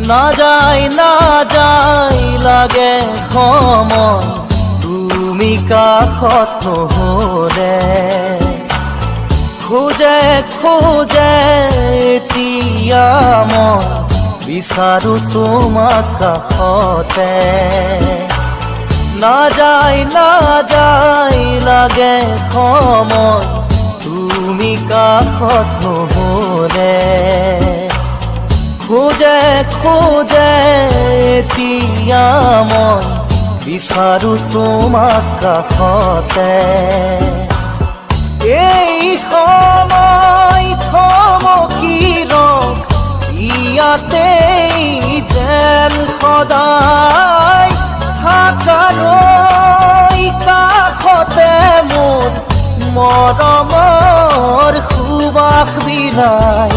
না যায় লাগে সময় তুমি কাষত নহলে খোজে এতিয়া মই বিচাৰো তোমাক কাষতে না যায় লাগে সময় তুমি কাষত নহলে খোজে এতিয়া মই বিচাৰো তোমাক কাষতে এই সময় থমকি ৰখ ইয়াতে যেন সদায় থাকাৰৈ কাষতে মোৰ মৰমৰ সুবাস বিলাই